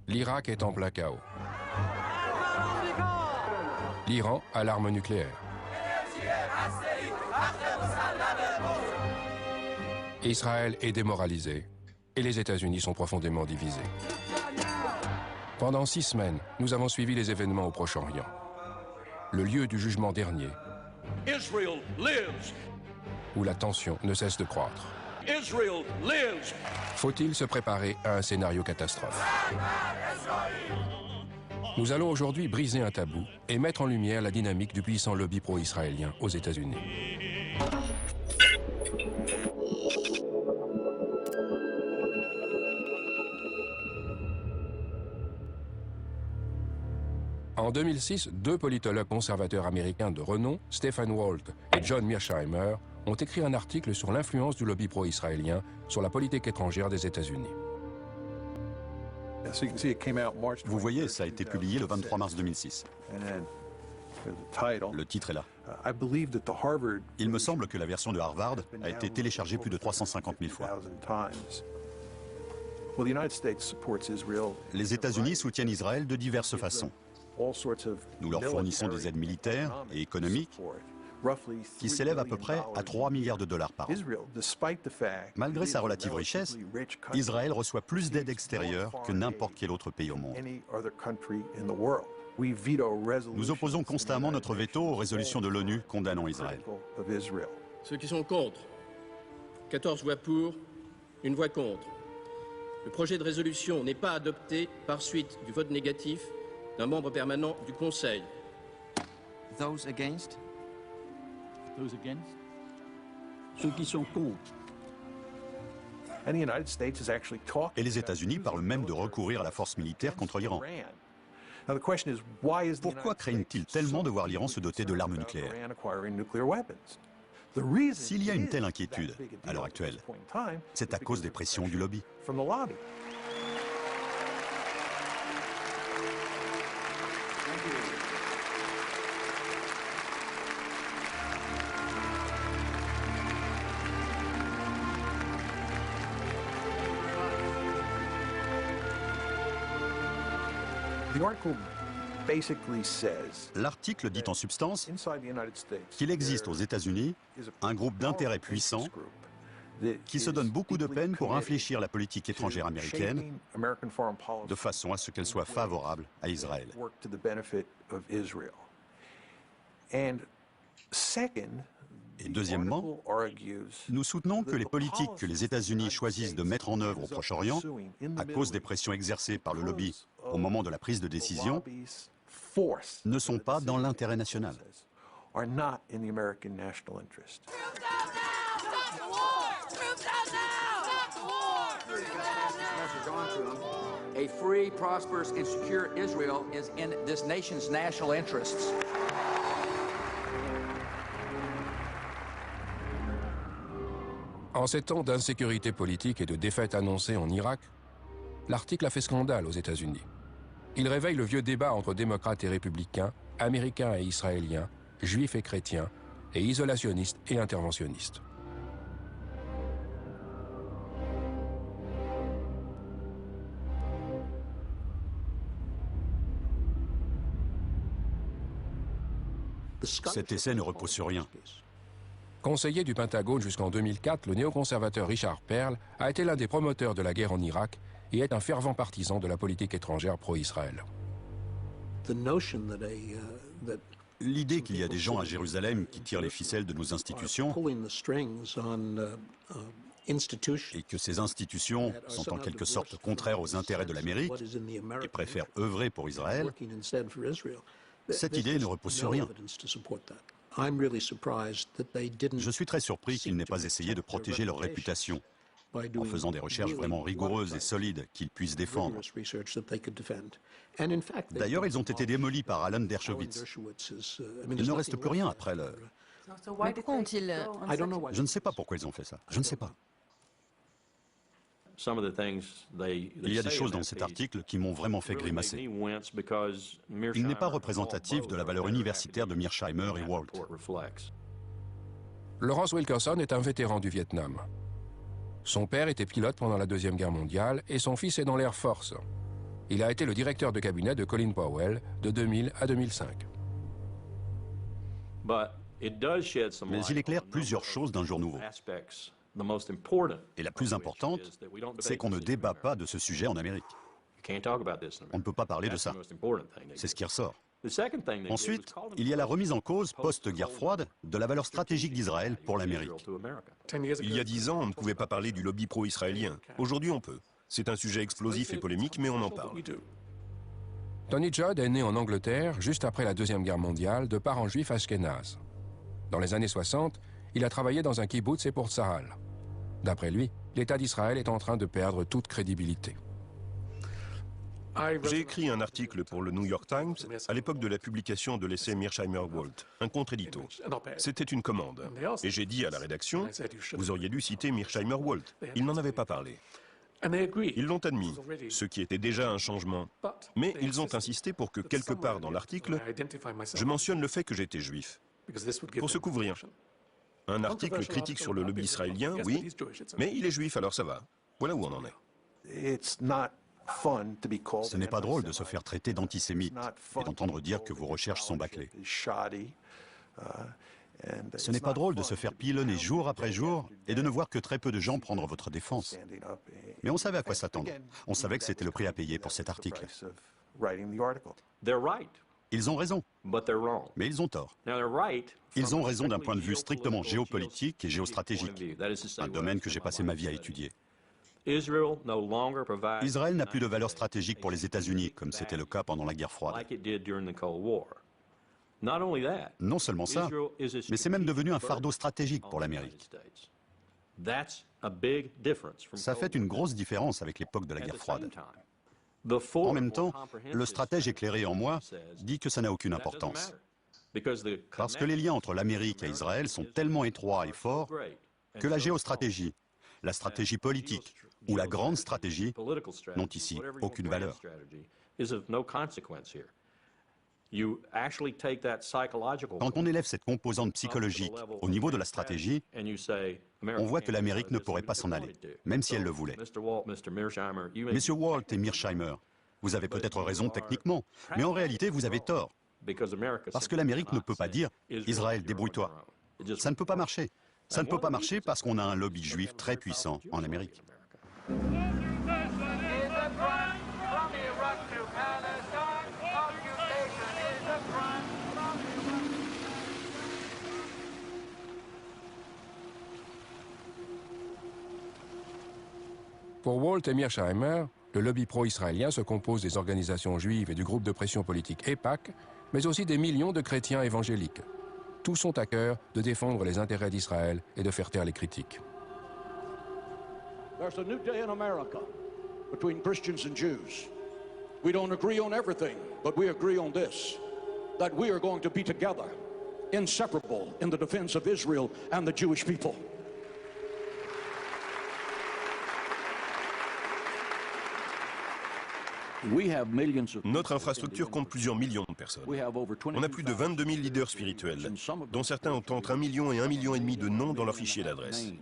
L'Irak est en plein chaos. L'Iran a l'arme nucléaire. Israël est démoralisé et les États-Unis sont profondément divisés. Pendant 6 semaines, nous avons suivi les événements au Proche-Orient, le lieu du jugement dernier, où la tension ne cesse de croître. Faut-il se préparer à un scénario catastrophe? Nous allons aujourd'hui briser un tabou et mettre en lumière la dynamique du puissant lobby pro-israélien aux États-Unis. En 2006, 2 politologues conservateurs américains de renom, Stephen Walt et John Mearsheimer, ont écrit un article sur l'influence du lobby pro-israélien sur la politique étrangère des États-Unis. Vous voyez, ça a été publié le 23 mars 2006. Le titre est là. Il me semble que la version de Harvard a été téléchargée plus de 350 000 fois. Les États-Unis soutiennent Israël de diverses façons. Nous leur fournissons des aides militaires et économiques qui s'élèvent à peu près à 3 milliards de dollars par an. Malgré sa relative richesse, Israël reçoit plus d'aide extérieure que n'importe quel autre pays au monde. Nous opposons constamment notre veto aux résolutions de l'ONU condamnant Israël. Ceux qui sont contre, 14 voix pour, 1 voix contre. Le projet de résolution n'est pas adopté par suite du vote négatif d'un membre permanent du Conseil. Those against? Those against? Ceux qui sont contre. Et les États-Unis parlent même de recourir à la force militaire contre l'Iran. Pourquoi craignent-ils tellement de voir l'Iran se doter de l'arme nucléaire? S'il y a une telle inquiétude à l'heure actuelle, c'est à cause des pressions du lobby. L'article dit en substance qu'il existe aux États-Unis un groupe d'intérêts puissants qui se donne beaucoup de peine pour infléchir la politique étrangère américaine de façon à ce qu'elle soit favorable à Israël. Et deuxièmement, nous soutenons que les politiques que les États-Unis choisissent de mettre en œuvre au Proche-Orient, à cause des pressions exercées par le lobby au moment de la prise de décision, ne sont pas dans l'intérêt national. A free, prosperous, and secure Israel is in this nation's national interests. En ces temps d'insécurité politique et de défaite annoncée en Irak, l'article a fait scandale aux États-Unis. Il réveille le vieux débat entre démocrates et républicains, américains et israéliens, juifs et chrétiens, et isolationnistes et interventionnistes. Cet essai ne repose sur rien. Conseiller du Pentagone jusqu'en 2004, le néoconservateur Richard Perle a été l'un des promoteurs de la guerre en Irak et est un fervent partisan de la politique étrangère pro-Israël. L'idée qu'il y a des gens à Jérusalem qui tirent les ficelles de nos institutions et que ces institutions sont en quelque sorte contraires aux intérêts de l'Amérique et préfèrent œuvrer pour Israël, cette idée ne repose sur rien. Je suis très surpris qu'ils n'aient pas essayé de protéger leur réputation en faisant des recherches vraiment rigoureuses et solides qu'ils puissent défendre. D'ailleurs, ils ont été démolis par Alan Dershowitz. Il ne reste plus rien après le... Mais pourquoi ont-ils... Je ne sais pas pourquoi ils ont fait ça. Je ne sais pas. Il y a des choses dans cet article qui m'ont vraiment fait grimacer. Il n'est pas représentatif de la valeur universitaire de Mearsheimer et Walt. Lawrence Wilkerson est un vétéran du Vietnam. Son père était pilote pendant la Deuxième Guerre mondiale et son fils est dans l'Air Force. Il a été le directeur de cabinet de Colin Powell de 2000 à 2005. Mais il éclaire plusieurs choses d'un jour nouveau. Et la plus importante, c'est qu'on ne débat pas de ce sujet en Amérique. On ne peut pas parler de ça. C'est ce qui ressort. Ensuite, il y a la remise en cause post-guerre froide de la valeur stratégique d'Israël pour l'Amérique. Il y a 10 ans, on ne pouvait pas parler du lobby pro-israélien. Aujourd'hui, on peut. C'est un sujet explosif et polémique, mais on en parle. Tony Judd est né en Angleterre juste après la Deuxième Guerre mondiale de parents juifs ashkénazes. Dans les années 60, il a travaillé dans un kibbutz et pour Tsahal. D'après lui, l'État d'Israël est en train de perdre toute crédibilité. J'ai écrit un article pour le New York Times à l'époque de la publication de l'essai Mearsheimer-Walt, un contre-édito. C'était une commande. Et j'ai dit à la rédaction, vous auriez dû citer Mearsheimer-Walt. Ils n'en avaient pas parlé. Ils l'ont admis, ce qui était déjà un changement. Mais ils ont insisté pour que quelque part dans l'article, je mentionne le fait que j'étais juif. Pour se couvrir. Un article critique sur le lobby israélien, oui, mais il est juif, alors ça va. Voilà où on en est. Ce n'est pas drôle de se faire traiter d'antisémite et d'entendre dire que vos recherches sont bâclées. Ce n'est pas drôle de se faire pilonner jour après jour et de ne voir que très peu de gens prendre votre défense. Mais on savait à quoi s'attendre. On savait que c'était le prix à payer pour cet article. Ils ont raison, mais ils ont tort. Ils ont raison d'un point de vue strictement géopolitique et géostratégique, un domaine que j'ai passé ma vie à étudier. Israël n'a plus de valeur stratégique pour les États-Unis, comme c'était le cas pendant la guerre froide. Non seulement ça, mais c'est même devenu un fardeau stratégique pour l'Amérique. Ça fait une grosse différence avec l'époque de la guerre froide. En même temps, le stratège éclairé en moi dit que ça n'a aucune importance. Parce que les liens entre l'Amérique et Israël sont tellement étroits et forts que la géostratégie, la stratégie politique ou la grande stratégie n'ont ici aucune valeur. Quand on élève cette composante psychologique au niveau de la stratégie, on voit que l'Amérique ne pourrait pas s'en aller, même si elle le voulait. Messieurs Walt et Mearsheimer, vous avez peut-être raison techniquement, mais en réalité, vous avez tort. Parce que l'Amérique ne peut pas dire « Israël, débrouille-toi ». Ça ne peut pas marcher. Ça ne peut pas marcher parce qu'on a un lobby juif très puissant en Amérique. Pour Walt et Mearsheimer, le lobby pro-israélien se compose des organisations juives et du groupe de pression politique EIPAC, mais aussi des millions de chrétiens évangéliques. Tous ont à cœur de défendre les intérêts d'Israël et de faire taire les critiques. There's a new day in America between Christians and Jews. We don't agree on everything, but we agree on this, that we are going to be together, inseparable in the defense of Israel and the Jewish people. Notre infrastructure compte plusieurs millions de personnes. On a plus de 22 000 leaders spirituels, dont certains ont entre 1 million et 1,5 million de noms dans leur fichier d'adresse.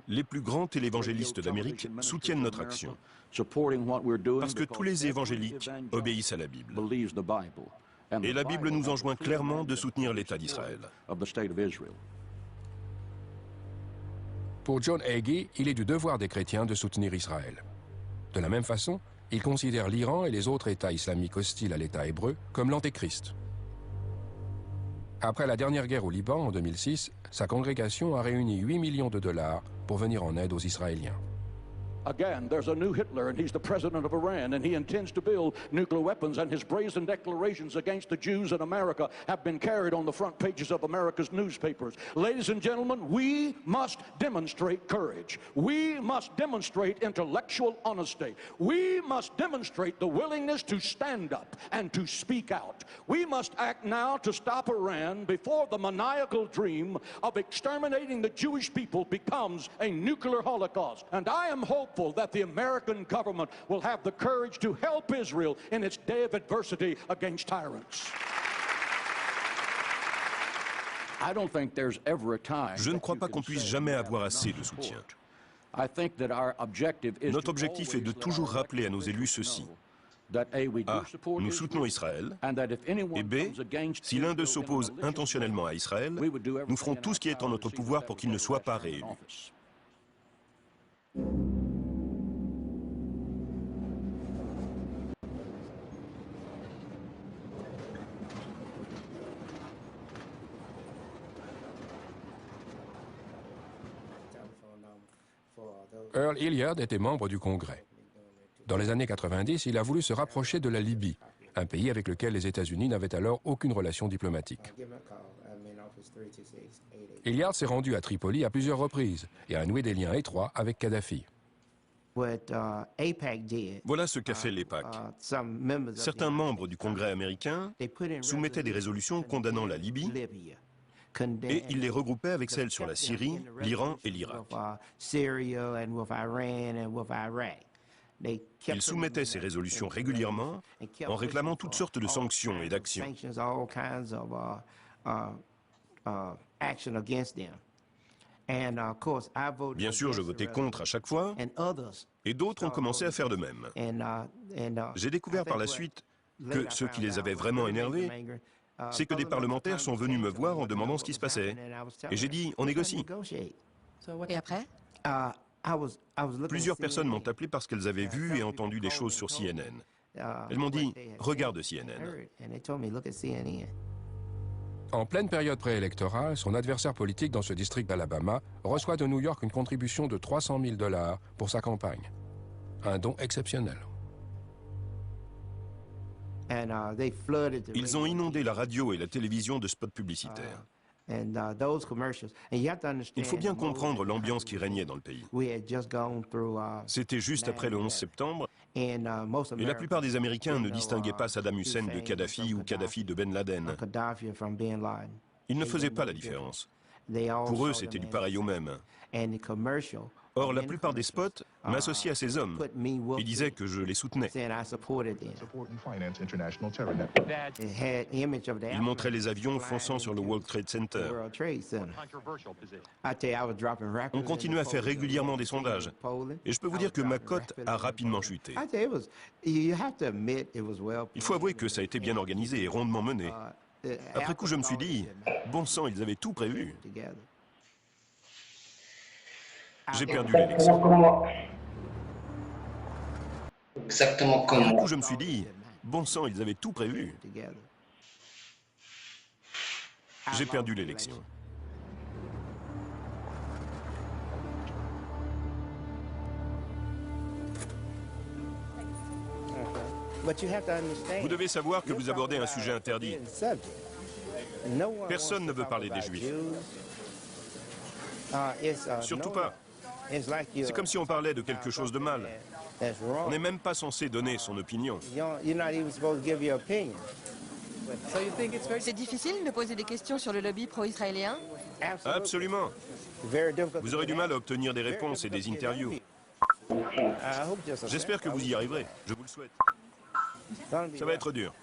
Les plus grands télévangélistes d'Amérique soutiennent notre action, parce que tous les évangéliques obéissent à la Bible. Et la Bible nous enjoint clairement de soutenir l'État d'Israël. Pour John Hagee, il est du devoir des chrétiens de soutenir Israël. De la même façon, il considère l'Iran et les autres États islamiques hostiles à l'État hébreu comme l'antéchrist. Après la dernière guerre au Liban en 2006, sa congrégation a réuni 8 millions de dollars pour venir en aide aux Israéliens. Again, there's a new Hitler, and he's the president of Iran, and he intends to build nuclear weapons, and his brazen declarations against the Jews in America have been carried on the front pages of America's newspapers. Ladies and gentlemen, we must demonstrate courage. We must demonstrate intellectual honesty. We must demonstrate the willingness to stand up and to speak out. We must act now to stop Iran before the maniacal dream of exterminating the Jewish people becomes a nuclear holocaust. And I am hopeful that the American government will have the courage to help Israel in its day of adversity against tyrants. Je ne crois pas qu'on puisse jamais avoir assez de soutien. Notre objectif est de toujours rappeler à nos élus ceci. A. Nous soutenons Israël. Et B. Si l'un d'eux s'oppose intentionnellement à Israël, nous ferons tout ce qui est en notre pouvoir pour qu'il ne soit pas réélu. Earl Hilliard était membre du Congrès. Dans les années 90, il a voulu se rapprocher de la Libye, un pays avec lequel les États-Unis n'avaient alors aucune relation diplomatique. Hilliard s'est rendu à Tripoli à plusieurs reprises et a noué des liens étroits avec Kadhafi. Voilà ce qu'a fait l'AIPAC. Certains membres du Congrès américain soumettaient des résolutions condamnant la Libye et ils les regroupaient avec celles sur la Syrie, l'Iran et l'Irak. Ils soumettaient ces résolutions régulièrement en réclamant toutes sortes de sanctions et d'actions. Bien sûr, je votais contre à chaque fois, et d'autres ont commencé à faire de même. J'ai découvert par la suite que ce qui les avait vraiment énervés, c'est que des parlementaires sont venus me voir en demandant ce qui se passait. Et j'ai dit, on négocie. Et après? Plusieurs personnes m'ont appelé parce qu'elles avaient vu et entendu des choses sur CNN. Elles m'ont dit, regarde CNN. En pleine période préélectorale, son adversaire politique dans ce district d'Alabama reçoit de New York une contribution de 300 000 $ pour sa campagne. Un don exceptionnel. Ils ont inondé la radio et la télévision de spots publicitaires. Il faut bien comprendre l'ambiance qui régnait dans le pays. C'était juste après le 11 septembre, et la plupart des Américains ne distinguaient pas Saddam Hussein de Kadhafi ou Kadhafi de Ben Laden. Ils ne faisaient pas la différence. Pour eux, c'était du pareil au même. Or, la plupart des spots m'associaient à ces hommes et disaient que je les soutenais. Ils montraient les avions fonçant sur le World Trade Center. On continuait à faire régulièrement des sondages. Et je peux vous dire que ma cote a rapidement chuté. Il faut avouer que ça a été bien organisé et rondement mené. Après coup, je me suis dit, bon sang, ils avaient tout prévu. J'ai perdu l'élection. Exactement Après comment? coup, je me suis dit, bon sang, ils avaient tout prévu. J'ai perdu l'élection. Vous devez savoir que vous abordez un sujet interdit. Personne ne veut parler des Juifs. Surtout pas. C'est comme si on parlait de quelque chose de mal. On n'est même pas censé donner son opinion. C'est difficile de poser des questions sur le lobby pro-israélien? Absolument. Vous aurez du mal à obtenir des réponses et des interviews. J'espère que vous y arriverez. Je vous le souhaite. Ça va être dur.